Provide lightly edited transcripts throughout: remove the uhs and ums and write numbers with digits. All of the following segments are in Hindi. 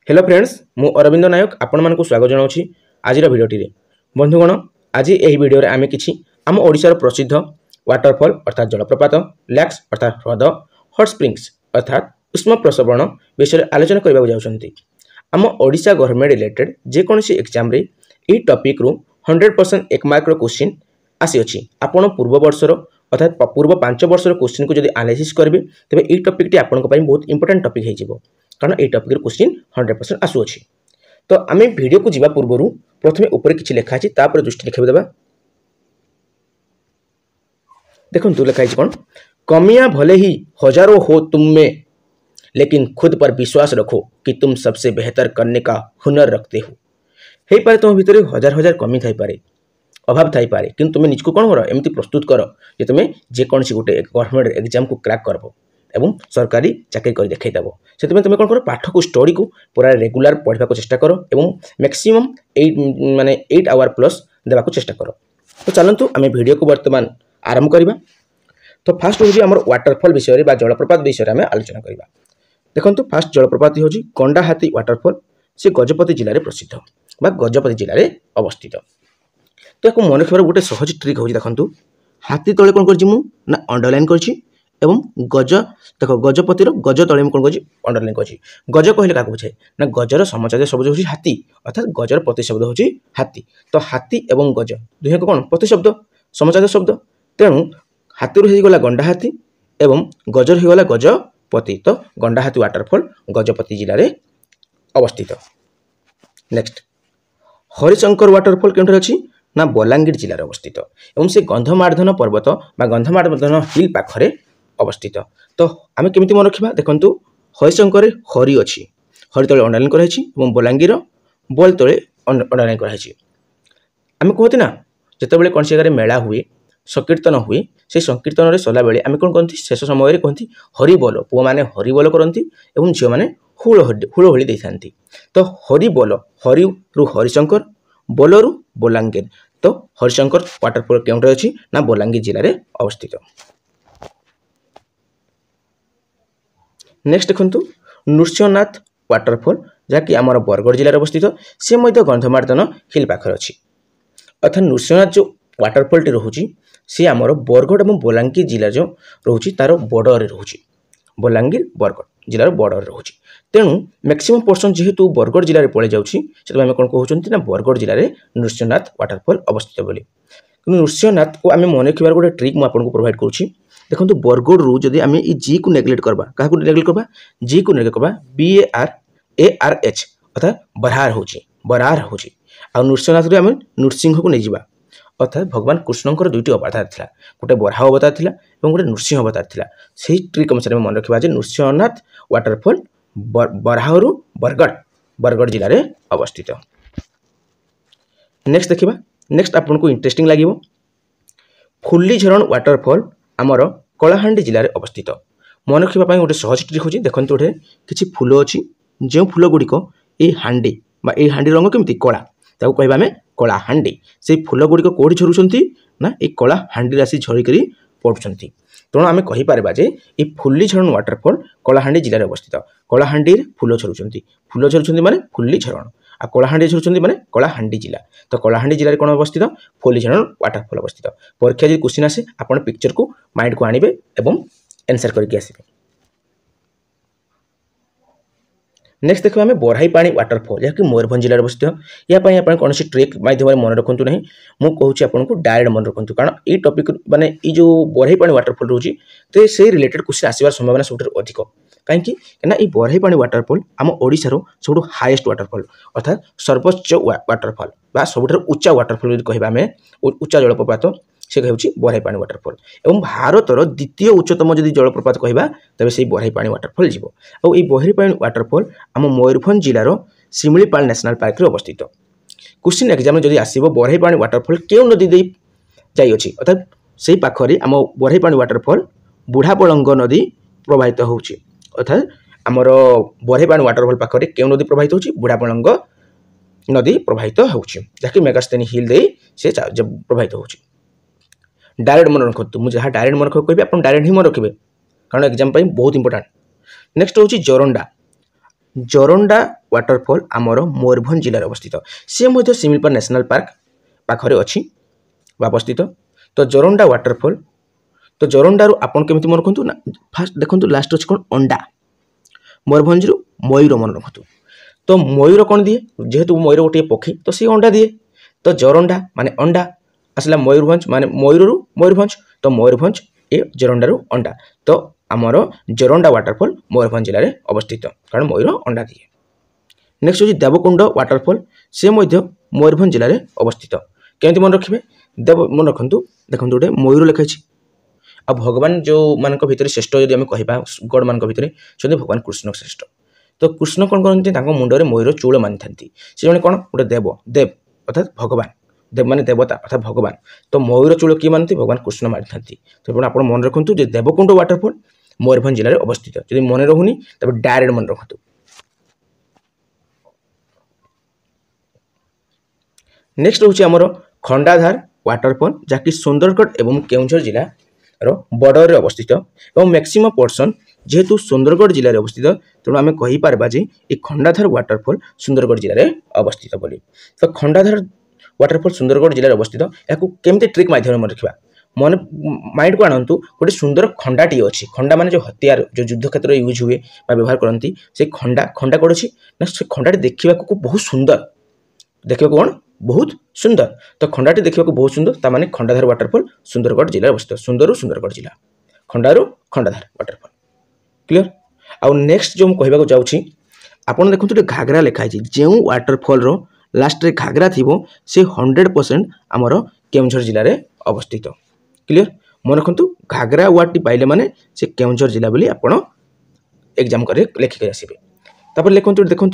हेलो फ्रेंड्स मु अरविंद नायक आपण मानकु स्वागत जनाउछि आजिर भिडियोटी रे। बंधुगण आज एही भिडियो रे आमे किछि आम ओडिशार प्रसिद्ध वाटरफॉल अर्थात जलप्रपात, लैक्स अर्थात ह्रद, हॉट स्प्रिंग्स अर्थात उष्म प्रसवण विषय आलोचना करबा जाउछन्ती। आम ओडिशा गवर्नमेंट रिलेटेड जे कोनसी एग्जाम रे ई टॉपिक रू 100% 1 मार्क रो क्वेश्चन आसी अछि। आपण पूर्व वर्षर अर्थात पूर्व 5 वर्षर क्वेश्चन को जदि एनालिसिस करबे तबे ई टॉपिक टी आपण को पई बहुत इंपोर्टेंट टॉपिक हे जिवो, कारण ये टॉपिक क्वेश्चन 100% आसुअछि। तो आम वीडियो को जीवा पूर्व प्रथमे ऊपर किछि लेखा अछि तापर दृष्टि लिखा देबा। देखो तू लिखा कौन, कमियां भले ही हजारों हो तुम में लेकिन खुद पर विश्वास रखो कि तुम सबसे बेहतर करने का हुनर रखते हो। हे पारे तुम भीतर हजार हजार कमी थाई पारे, अभाव थाई पारे, किंतु तुम निजको कौन कर एमती प्रस्तुत कर जे तुम जेकोसी गोटे गवर्नमेंट एग्जाम को क्रैक करबो एवं सरकारी चाकरी कर देखै देबो। सेतमे तुम कौन कर पाठ को स्टडी को पूरा रेगुलर पढ़ा को चेष्टा करो एवं मैक्सिमम 8 आवर प्लस देवा को चेष्टा करो। तो चलंतु आमे वीडियो को वर्तमान आरंभ करबा। तो फास्ट होजी हमर वाटरफॉल विषय रे बा जलप्रपात विषय रे आमे आलोचना करबा। देखंतु फास्ट जलप्रपात होजी गंडाहाती वाटरफॉल, से गजपति जिले में प्रसिद्ध बा गजपति जिले में अवस्थित। तो याको मन रखिबार गोटे सहज ट्रिक होजी, देखंतु हाथी तळे कोन करछि मु ना अंडरलाइन करछि एवं गज देखो गजपतिर गज तळे कोन करछि अंडरलाइन करछि। गज कहले का बुझाय ना गजर समचादय शब्द होछि हाथी, अर्थात गजर प्रतिशब्द होछि हाथी। तो हाथी एवं गज दुहे को कोन प्रतिशब्द समचादय शब्द, तेणु हाथी रही गला गंडाहाती एवं गजर रही गला गजपति। तो गंडाहाती वाटरफॉल गजपति जिले में अवस्थित। नेक्स्ट हरिशंकर वाटरफॉल केउठे अछि ना बलांगीर जिले में अवस्थित एवं से गंधमार्धन पर्वत बा गंधमार्धन हिल पाखरे अवस्थित। तो आमे केमिति मन रखिबा, देखंतु हरिशंकर हरि अछि, हरि तळे अंडरलाइन कराइछि एवं बलांगीर बल तळे अंडरलाइन कराइछि। आमे कहते ना जेतेबेले कोन जगह मेला हुए संकीर्तन हुए से संकीर्तन रे सला बेले आमे कोन कहंती शेष समय रे कहंती हरि बोल, पुओ माने हरि बोल करंती एवं झियो माने हुळहोळी दैथांती। तो हरि बोल हरि रु हरिशंकर, बोल रु बलांगीर। तो हरिशंकर वाटरफॉल केउठे अछि ना बलांगीर जिले में अवस्थित। नेक्स्ट देखंतु नृसिंहनाथ वाटरफॉल जहाँकि आमर बरगढ़ जिले में अवस्थित, से मध्य गंधमार्धन हिल पाखर अछि। अर्थात नृसिंहनाथ जो वाटरफॉल टी रोची सी आमर बरगढ़ और बलांगीर जिला जो रोची तार बॉर्डर रोची, बलांगीर बरगढ़ जिलार बॉर्डर रोची। तेणु मैक्सिमम पर्सन जेहेतु बरगढ़ जिले में पड़े जाउछि सेतु आमे कोन कहउछंती ना बरगढ़ जिले में नृसिंहनाथ वाटरफॉल अवस्थित बोली। नृसिंहनाथ को आमे मन रखिबार गोटे ट्रिक मु आपनको प्रोवाइड करूछि। देखंतु बरगढ़ रु जदि आमे ई जी को नेग्लेक्ट करबा, काहा को नेग्लेक्ट करबा, जी को नेग्लेक्ट करबा, BARARH अर्थात बरार होछि आ नृसिंहनाथ रे आमे नृसिंह को नै जिबा। अर्थात भगवान कृष्णंकर दुईटी अवतार थिला, गोटे बराह अवतार थिला एवं गोटे नृसिंह अवतार थिला। सेही ट्रिक अनुसार मन रखिबा जे नृसिंहनाथ वाटरफॉल बराह रु बरगढ़ जिले में अवस्थित। नेक्स्ट देखिबा, नेक्स्ट आपनको इंटरेस्टिंग लागिवो फुल्ली झरण वाटरफॉल आमर कलाहांडी जिले में अवस्थित। मन रखिबा पई गोटे सहज ट्रिक होची, देखंतु ओठे किछि फूल अछि, जे फूल गुड़िक ए हांडी बा ए हांडी रंग केमिति कला, ताको कहबा में कला हांडी। से फूल गुड़िक कोठी झरुछंती ना ए कला हांडी राशि झरी करी पडुछंती। तेणु आमे कहि पारबा जे ए फुल्ली झरण वाटरफॉल कलाहांडी जिले में अवस्थित। कलाहांडी फूल झरुछंती माने फुल्ली झरण, आ कलाहांडी झरुछंती माने कलाहांडी जिला। तो कलाहांडी जिले में कोन अवस्थित फुल्ली झरण वाटरफॉल अवस्थित। परीक्षा जे क्वेश्चन आसे आपण पिक्चर को माइंड को आनिबे एवं आंसर करके आसीबे। नेक्स्ट देखो आमे बरहाई पानी वाटरफॉल जहाँकि मयूरभंज जिले में अवस्थित। या पई आपण कोनसी ट्रिक माध्यम मन रखंतु नहीं, मु कहूची आपनको डायरेक्ट मन रखंतु, कारण ई टॉपिक माने ई जो बरहाई पानी वाटरफॉल रोची तो से रिलेटेड क्वेश्चन आसीबार संभावना सबुठ अधिक। कहीं ना ई बरहाई पानी वाटरफॉल आम ओडिशार सब हाईएस्ट वाटरफॉल अर्थात सर्वोच्च वाटरफॉल बा सबुठ उच्चा वाटरफॉल यदि कहबा आमे उच्चा जलप्रपात से कहूँ बरहाई पानी वाटरफॉल एवं भारतर द्वितीय उच्चतम जदि जलप्रपात कहबा तबे से बरहाई पानी वाटरफॉल जीवो। और ये बरहाई पानी वाटरफॉल आम मयूरभंज जिलार शिमिलीपाल नेशनल पार्क रे अवस्थित। क्वेश्चन एग्जाम जदि आसीबो बरहाई पानी वाटरफॉल केउ नदी दे जाई अछि, अर्थात सेही पाखरी आम बरहाई पानी वाटरफॉल बुढ़ापलंग नदी प्रवाहित होउछि। अर्थात आमर बरहाई पानी वाटरफॉल पाखरे केउ नदी प्रवाहित होउछि, बुढ़ापलंग नदी प्रवाहित होउछि, जाकि मेगास्तेनी हिल दे से प्रवाहित होउछि। डायरेक्ट मन रखतु, मुझे जहाँ डायरेक्ट मन रख डायरेक्ट ही मन रखिए, कारण एग्जाम बहुत इंपोर्टेंट। नेक्स्ट हूँ जोरंडा जोरंडा वाटरफॉल आमर मयूरभंज जिले में अवस्थित सी सिमिलपाल नेशनल पार्क पाखरे अच्छी अवस्थित। तो जोरंडा वाटरफॉल तो जोरंडारू आपन केमिति मन रखु ना फास्ट देखु लास्ट अच्छे कौन अंडा मयूरभंज मयूर मन रखु। तो मयूर कौन दिए जेहेतु मयूर गोटे पक्षी तो सी अंडा दिए। तो जोरंडा माने अंडा आसला मयूरभंज माने मयूर मयूरभंज तो मयूरभंज ए जोरंडारू अंडा। तो आमर जोरंडा वाटरफॉल मयूरभंज जिले में अवस्थित कारण मयूर अंडा दिए। नेक्स्ट हूँ देवकुंड वाटरफॉल से मयूरभंज जिले में अवस्थित केमती मन रखिए देव मन रखु देखो गोटे मयूर लिखाई आ भगवान जो मान भर श्रेष्ठ जब आम कह गड मान भर भगवान कृष्ण श्रेष्ठ। तो कृष्ण कौन करते मुंडे मयूर चूल मानी था सी जन कौन गोटे देव देव अर्थात भगवान देव माने देवता अर्थात भगवान। तो मयूर चूल किए मानती भगवान कृष्ण मारी था। तो आप मन रखु देवकुंड वाटरफॉल मयूरभंज जिले में अवस्थित जब मन रहुनी तब डायरेक्ट मन रखु। नेक्स्ट हूँ आमर खंडाधार वाटरफॉल जहाँकि सुंदरगढ़ एवं केउंझर जिला बॉर्डर अवस्थित और मैक्सिमम पोर्शन जेहेतु सुंदरगढ़ जिले में अवस्थित तेणु आम कहीपर जे ये खंडाधार वाटरफॉल सुंदरगढ़ जिले में अवस्थित बोली। तो खंडाधार वाटरफॉल सुंदरगढ़ जिले में अवस्थित या केमती ट्रिक माध्यम रखा मन माइंड को आणतु गोटे सुंदर खंडाटी अच्छी खंडा माने जो हथियार जो युद्ध क्षेत्र यूज हुए व्यवहार करती से खंडा खंडा कौन अच्छी ना से खंडाटी देखा बहुत सुंदर देखा कौन बहुत सुंदर। तो खंडाटी देखा बहुत सुंदर ताने खंडाधार वाटरफॉल सुंदरगढ़ जिले में अवस्थित सुंदरगढ़ जिला खंडारू खंडाधार वाटरफॉल क्लियर। आउ नेक्स्ट जो कहवाक जाऊँगी आपड़ देखते घाघरा लिखाई जो वाटरफॉल लास्ट रे घाघरा थी से 100% आमर केउंझर जिले में अवस्थित क्लियर। मन रखु घाघरा वार्ड टी पाइले माने से केउंझर जिला बोली आपण एग्जाम करे लिखिक आसबे। तापर लिखु देखु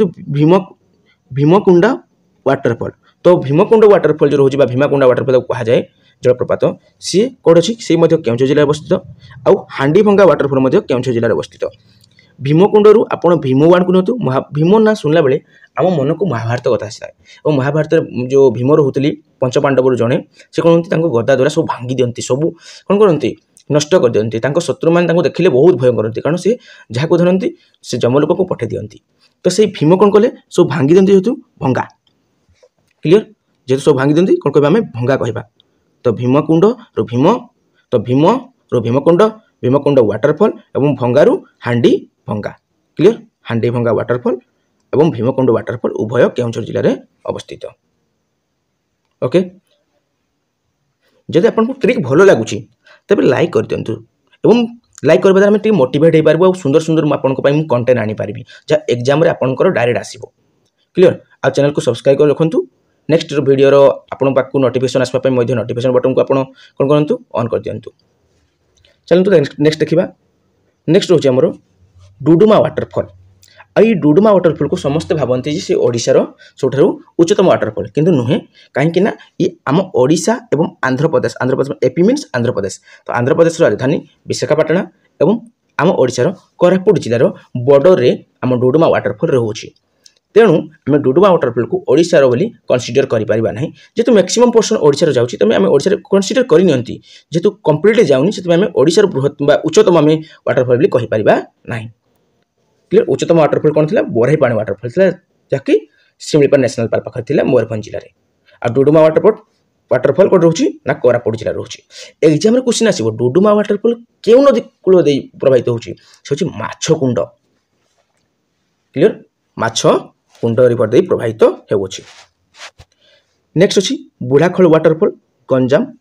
भीमकुंडा वाटरफॉल। तो भीमकुंड वाटरफॉल जो रोचे भीमाकुंडा वाटरफॉल कह जाए जलप्रपात सी कौन अच्छी से केउंझर जिले में अवस्थित आउ हांडीभंगा वाटरफॉल केउंझर जिले में अवस्थित। भीमकुंडरू आपण भीमवाण को नुतु भीम ना शुणला बेले आम मन को महाभारत कथा आसाए और महाभारत जो भीम रोली पंचपांडव जड़े से कौन गदा द्वारा सब भांगी दिखती सब कौन करती नष्ट कर दिखती शत्रु मैंने देखिले बहुत भय करती कारण से जहाँ को धरती से जमलोक को पठे दिखती। तो से भीम कौन कले सब भांगी दिखती जेहतु भंगा क्लियर जेहतु सब भांगी दिखती कौन कह भंगा कह। तो भीमकुंड रो भीम तो भीम रो भीमकुंड भीमकुंड वाटरफॉल एवं भंगारू हांडी भंगा क्लियर हांडी भंगा वाटरफॉल एवं भीमकुंड वाटरफॉल उभय केउंझर जिले में अवस्थित। ओके जदि आपको ट्रिक भल लगुच तेज लाइक कर दिंतु एवं लाइक करवा द्वारा आम मोटिवेट हो पार सुंदर सुंदर आपंपाई कंटेंट आनीपारि जहाँ एग्जाम आपंकर डायरेक्ट आसो क्लियर। आ चैनल को सब्सक्राइब कर रखु नेक्स्ट वीडियो आपण पाक नोटिफिकेशन आसपाई नोटिफिकेशन बटन को आपड़ कौन करूँ ऑन कर दिंतु। चलतु नेक्स्ट देखा नेक्स्ट हूँ आमर डुडुमा वाटरफॉल। आई डुडुमा वाटरफॉल को समस्ते भावती से ओडिशार सबुठ उच्चतम वाटरफॉल किंतु नुहे कहीं ये आम ओडिशा एवं आंध्र प्रदेश एपी मीन्स आंध्र प्रदेश। तो आंध्र प्रदेश राजधानी विशाखापाटना एवं आम ओडिशार कोरापुट जिलार बॉर्डर रे आम डुडुमा वाटरफॉल रोचे। तेणु आम डुडुमा वाटरफॉल को ओडिशार बोली कनसीडर करें ना जेहेतु मैक्सिमम पोर्सन ओडिशार जाऊँगी तेज आम ओडिशार कनसीडर करनी जेहेतु कम्प्लीटली जाऊनी से आम ओडिशार बृहत उच्चतम आम वाटरफॉल भी कहीपर ना क्लियर। उच्चतम वाटरफॉल कौन थी बरहीपाणी वाटरफॉल थी जहाँकि सिमिलपाल नेशनल पार्क पाखे थी मयूरभंज जिले में। आ डुडुमा वाटरफॉल कौन रोचे ना कोरापुट जिले रोचे। एग्जाम क्वेश्चन आसो डुडुमा वाटरफॉल क्यों नदी कूल प्रभावित होची माछकुंड क्लियर माछकुंड रिवर दे प्रभावित होची। नेक्स्ट अच्छी बुढ़ाखोल वाटरफॉल गंजाम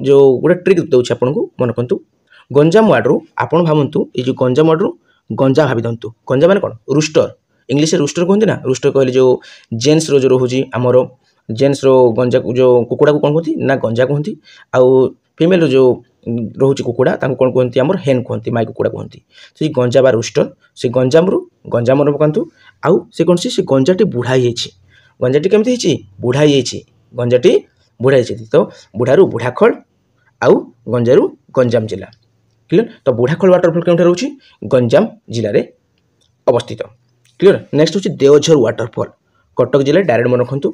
जो गोटे ट्रिक दूसरी आपको मन रखु गंजाम वार्ड आपड़ भावतु ये गंजाम वार्ड गंजा भावी दिंतु गंजा माने कौन रूस्टर इंग्लीश रूस्टर कहते ना रूस्टर कहले जो जेन्स रो जो रोचे आमर जेन्स रो गंजा जो कुकुड़ा को कौन कहती ना गंजा कहती आउ फीमेल जो रोचे कुकुड़ा कौन कहती आमर हेन कहती माई कुकुड़ा कहती। तो ये गंजा बा रूस्टर से गंजाम पकातु आउ से कौन से गंजाटी बुढ़ाई गंजाटी केमती बुढ़ाई गंजाटी बुढ़ाई। तो बुढ़ारू बुढ़ाखोल आउ गंजारू गंजाम जिला क्लियर। तो बुढ़ाखोल वाटरफॉल क्यों रोचे गंजाम जिले में अवस्थित क्लियर। नेक्स्ट हूँ देवझर वाटरफॉल कटक जिले डायरेक्ट मन रखु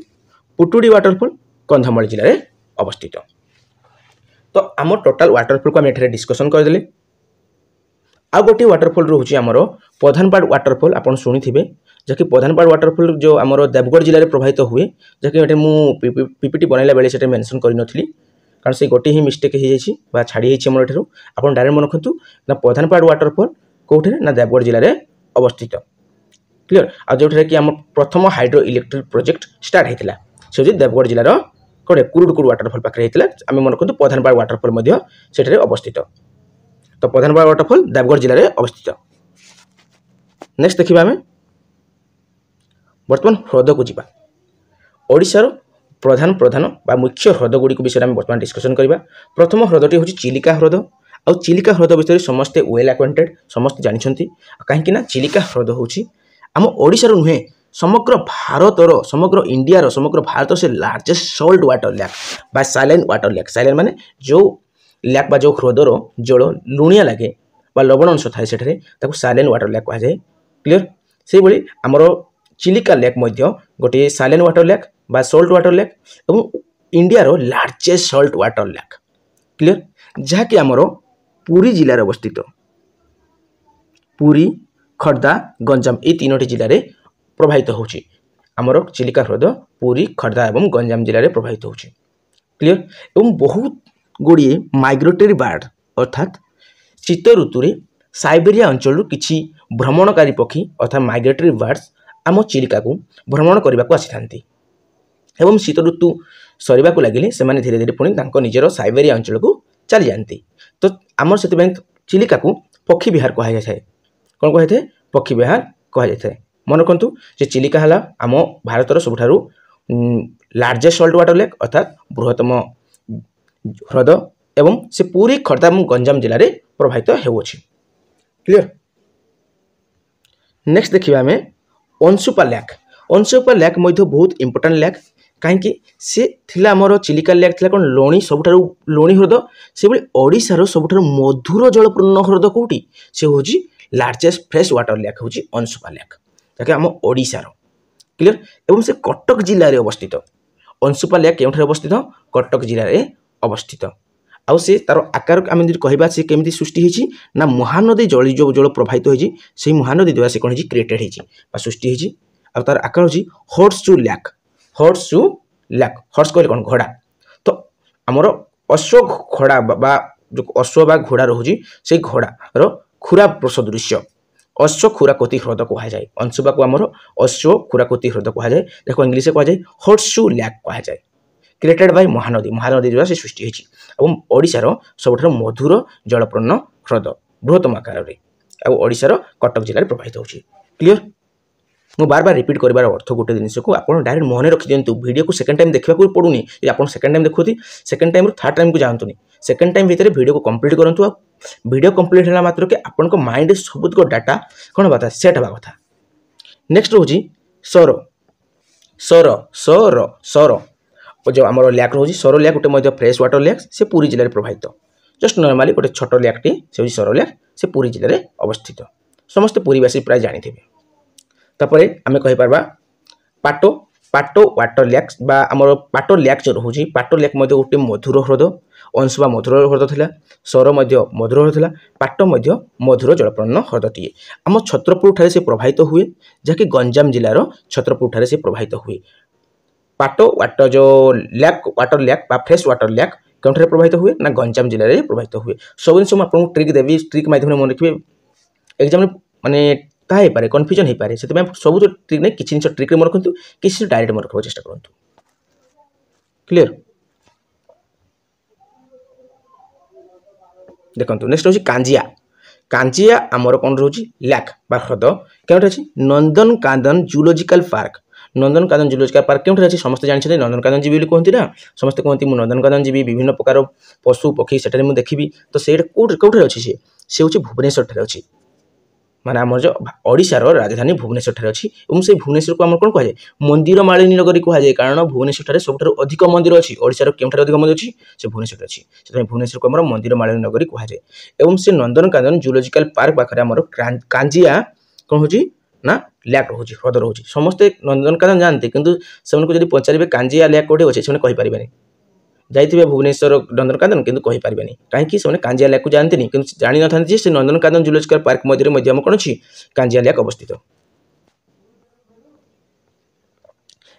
पुटुड़ी वाटरफॉल कंधमाल जिले में अवस्थित। तो आम टोटाल वाटरफॉल को आम एठारे डिस्कसन करदे। आ गोटे वाटरफॉल रोचे आमर प्रधानपाड़ वाटरफॉल आपन शुणी थे जहाँकि प्रधानपाड़ वाटरफॉल जो आमर देवगढ़ जिले में प्रभावित हुए जहाँकि मु पीपीटी बनैला बेले से मेंशन करी कारण से गोटे ही मिस्टेक हो छाड़ी आमर एठू आप डायरेक्ट मन रखु ना प्रधानपाड़ वाटरफॉल कौटे ना देवगढ़ जिले में अवस्थित क्लियर आ जो कि आम प्रथम हाइड्रो इलेक्ट्रिक प्रोजेक्ट स्टार्ट होता से देवगढ़ जिलार कौटे कुरुडकुड़ वाटरफॉल पाखे होता आम मन रखु प्रधानपाड़ वाटरफॉल से अवस्थित तो प्रधानपाड़ वाटरफॉल देवगढ़ जिले में अवस्थित। नेक्स्ट देखा आम बर्तमान ह्रद को जीवा ओडिशार प्रधान प्रधान बा मुख्य ह्रद गुड़ी विषय में बर्तमान डिस्कसन करवा। प्रथम ह्रदटी हूँ चिलिका ह्रद आ चिलिका ह्रद विषय समस्ते वेल अक्वांटेड समस्ते जानते कहीं चिलिका ह्रद हूँ आम ओडिशार नुहे समग्र भारतर समग्र इंडियार समग्र भारत से लार्जेस्ट सल्ट वाटर लैक बा साइलेंट वाटर लैक साइलेंट माने जो लैक बा जो ह्रदर जल लुणिया लगे बा लवण अंश थाए सेठरे ताकू साइलेंट वाटर लैक कहा जाए क्लियर से भाई आमर चिलिका लेक गोटे साइलेंट वाटर लेक बा सल्ट वाटर लेक और इंडिया रो largest salt water lake clear जहाँकि आमर पुरी जिले में अवस्थित पुरी खर्दा गंजाम ये तीनोटी जिले में प्रभावित होची आमर चिलिका ह्रद पुरी खर्दा एवं गंजाम जिले में प्रभावित होची क्लियर एवं बहुत गुड़िए माइग्रेटरी बर्ड अर्थात शीत ऋतु में साइबेरिया अंचल किसी भ्रमणकारी पक्षी अर्थात माइग्रेटरी बर्ड्स आम चिलिका को भ्रमण करने को आसी एवं शीत ऋतु सरीबा को लगिले से धीरे धीरे पुणी निजर साइबेरिया अंचल को चली जाती तो आमर से चिलिका को पक्षी विहार कह जाए कौन कही था पक्षी विहार कह जाए मन रखु जे चिलिका है आम भारतर सबुठारु लार्जेस्ट सल्ट वाटर लेक अर्थात बृहत्तम ह्रद एवं से पूरी खर्दा और गंजाम जिले में प्रभावित होउछि क्लियर। नेक्स्ट देखिए आम अंशुपा लैक बहुत इंपोर्टेंट लैक कहीं सी आमर चिलिका लैक थी कौन लणी सबुठारु लणी ह्रद से ओडिशार सबुठारु मधुर जलपूर्ण ह्रद कौटी से हूँ लार्जेस्ट फ्रेश वाटर लैक हूँ अंशुपा लैक जहाँकि आम ओडिशार क्लियर एवं से कटक जिले में अवस्थित अंशुपा लैक केउठारे अवस्थित कटक जिले में अवस्थित आउ से तार आकार आम कहवा से केमी सृष्टि होती ना महानदी जल जो जल प्रभावित होती से महानदी द्वारा से कौन क्रिएटेड होती सृष्टि होती और तार आकार हूँ हॉर्सशू लैक हॉर्स कहले कौन घोड़ा तो आमर अश्व घोड़ा बा जो अश्व बा घोड़ा रोचे से घोड़ार खुरा सदृश्य अश्व खुराकोती ह्रद कह जाए अंशुपा को आमर अश्व खुराकोती ह्रद कह जाए देखो इंग्लीश कह जाए हॉर्सशू लैक कह जाए क्रिएटेड बाय महानदी द्वारा से सृष्टि होती ओडिशार सबुठ मधुर जलपूर्ण ह्रद बृहत्तम आकार में ओडिशार कटक जिले में प्रभावित होची क्लियर। मु बार बार रिपीट करार अर्थ गोटे जिनिस को आप डायरेक्ट मन रखी दिंतु वीडियो को सेकंड टाइम देखा पड़ूनी आप सेकंड टाइम देखुती सेकंड टाइम थर्ड टाइम को जातुनी सेकंड टाइम भितर वीडियो को कंप्लीट करूँ वीडियो कंप्लीट है मात्र के आपन माइंड सबुत डाटा कौन बात सेट हवा कथा। नेक्स्ट हूँ सौर सौर सौर सौर जो आम लैक रोचे सौर लैक गोटे फ्रेश वाटर लैक से पुरी जिले में प्रभावित जस्ट नॉर्मली गोटे छोट लैकटी से सौर लैक से पुरी जिले में अवस्थित समस्त पुरीवासी प्राय जानी तापर आम कहीपर पाटो पाटो वाटर लैक आमर पाटो लैक जो रोचे पाटो लैक गोटे मधुर ह्रद अंशुपा मधुर ह्रद था सौर मधुर ह्रद था पाटो मधुर जलपूर्ण ह्रदटीए आम छत्रपुर ठारे से प्रभावित हुए जहाँकि गंजाम जिलार छत्रपुर ठारे से प्रभावित हुए पाटो वाटर जो lake water lake fresh water lake कौन प्रभावित हुए ना गंजाम जिले में प्रभावित हुए सब जिन आपको ट्रिक देवी ट्रिक माध्यम मन रखिए एग्जाम माने ताहे पारे कन्फ्यूजन हो पारे से सब जो ट्रिक नहीं किसी जिन ट्रिक मन रखु किसी डायरेक्ट मन रखा चेष्टा करूँ क्लियर। देखो नेक्स्ट हूँ कांजिया कांजिया आमर कौन रोचे लैक ह्रद क्योंटे अच्छी Nandankanan zoological park Nandankanan zoological park क्यों अच्छी समस्त जानते नंदनकानन जीवी कहते ना समस्ते कहते मुझे नंदनकानन जीवी विभिन्न प्रकार पशु पक्षी से मुझे देखी तो से कौटे अच्छी सी हूँ भुवनेश्वर अच्छी माने आम जो ओडिशार राजधानी भुवनेश्वर अच्छी और से भुवनेश्वर को आम कौन कह जाए मंदिर मालिनी नगरी कह जाए कारण भुवनेश्वर सब अधिक मंदिर अच्छी ओडिशार क्यों अधिक मंदिर अच्छी से भुवनेश्वर अच्छी से भुवनेश्वर को आम मंदिर मालिनी नगरी कह जाए और से नंदनकानन जूलोजिकल पार्क पाखे आम कांजिया कौन हो ना लैक रोचे ह्रद रोचे समस्ते नंदनकानन जानते किंतु से पचारे कांजिया लैक कौटे अच्छे से कहींपारे जाइए भुवनेश्वर नंदनकानन किंतु कहींपारे कहीं से कांजिया लैक को जानते कि जानी न था से नंदनकानन जूलोजिकल पार्क मध्य कौन अच्छी कांजिया लैक अवस्थित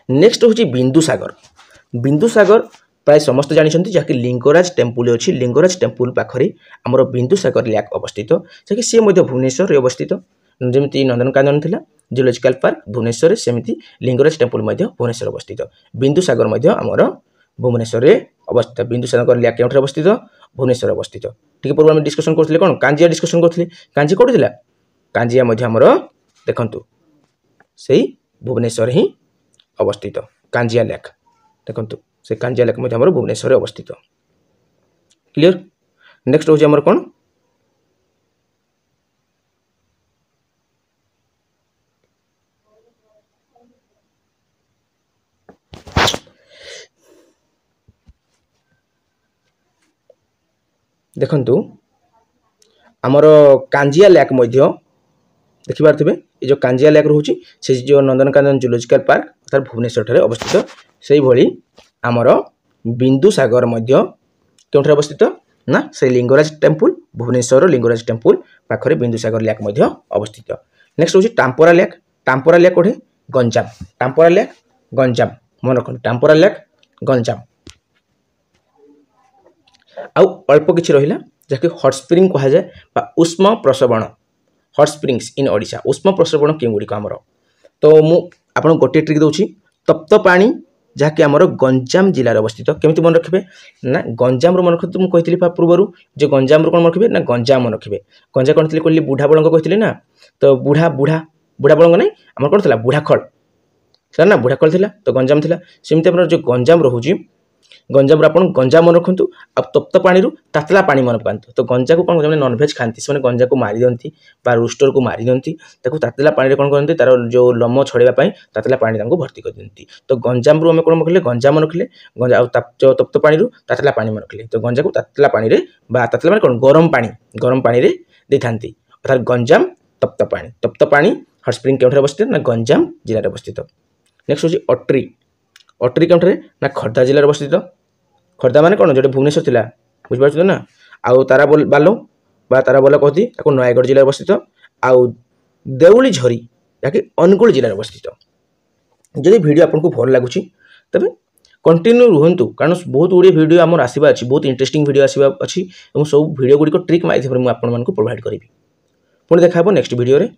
नेक्स्ट हूँ बिंदुसागर। बिंदुसागर प्राय समस्त जानते जहाँकि लिंगराज टेम्पल अच्छी लिंगराज टेम्पल पाखे आमर बिंदुसागर लेक अवस्थित जहाँकि सी भुवनेश्वर अवस्थित जमी नंदनकानन थी जूलॉजिकल पार्क भुवनेश्वर सेमती लिंगराज टेम्पल भुवनेश्वर अवस्थित बिंदुसागर आमर भुवनेश्वर अवस्थित बिंदुसागर लेक के अवस्थित भुवनेश्वर अवस्थित ठीक पूर्व आम डिस्कसन करते कौन कांजिया डिस्कसन करते कांजी कौटी थी कांजिया आमर देखु से भुवनेश्वर ही अवस्थित कांजिया लेक देखु से कांजिया लेक आमर भुवनेश्वर अवस्थित क्लियर। नेक्स्ट हूँ आमर कौन देखु आमर कांजिया लेक देखि पारे ये जो कांजिया लेक रोचे से जो नंदनकानन जूलॉजिकल पार्क अर्थात भुवनेश्वर अवस्थित से भली आमर बिंदुसागर क्यों अवस्थित ना से लिंगराज टेम्पल भुवनेश्वर लिंगराज टेम्पल पाखे बिंदुसागर लेक अवस्थित। नेक्स्ट हूँ टाम्परा लेक कौटे गंजाम टाम्परा लेक गंजाम मन रख टाम्परा लेक गंजाम आउ अल्प किछि रहिला जहाँकि हट स्प्रिंग कह जाए उष्म प्रसवण हट स्प्रिंग्स इन ओडिशा उष्म प्रसवण केउँ गुड़िक आमर तो मु आपन गोटे ट्रिक दूची तप्त पानी जहाँकि आमर गंजाम जिलार अवस्थित केमिति मन रखिबे ना गंजाम मन रखते मुझे कही पूर्वर जो गंजाम कौन रखिए ना गंजाम मन रखिए गंजा कौन कहली बुढ़ा बड़ंग कहते ना तो बुढ़ा बुढ़ा बुढ़ा बड़ंग नहीं आम कौन था बुढ़ा खड़ था ना बुढ़ा खड़ था तो गंजाम था सेमती जो गंजाम रोचे गंजाम आप गंजाम मन रखु अब तप्त पानी तातला पानी मन पकातु तो गंजा को कौन नॉनभेज खाती से गंजा को मारी दिखती रोस्टर को मारी दिखती तातला पानी कौन करते तार जो लम छड़ाई तातला पानी भर्ती कर दिखती तो गंजाम रू कौन रखिले गंजाम रखिले गंजा जो तप्त पानी तातला पानी रखिले तो गंजा को तातला पानी तातला पानी कौन गरम पानी दे था अर्थात गंजाम तप्त पानी हट स्प्रिंग क्यों अवस्थित ना गंजाम जिले अवस्थित। नेक्स्ट हूँ अट्री अट्री क्यों ना खर्धा जिले अवस्थित खर्धा माने कौन जो भुवनेश्वर थिला बुझिपार ना आउ तारा बालो बा तारा बोला कहती नयगढ़ जिले अवस्थित आउ देउली झरी जहाँकि अनुगुल जिले अवस्थित। जदि वीडियो आपको भल लगुच तबे कंटिन्यू रुहतु कारण बहुत गुड़े वीडियो आमर आसवा अच्छी बहुत इंटरेस्टिंग वीडियो आसवा अच्छी सब वीडियो गुड़िक ट्रिक माध्यम मुझे आपको प्रोवाइड करी पुणी देखा नेक्स्ट वीडियो रे।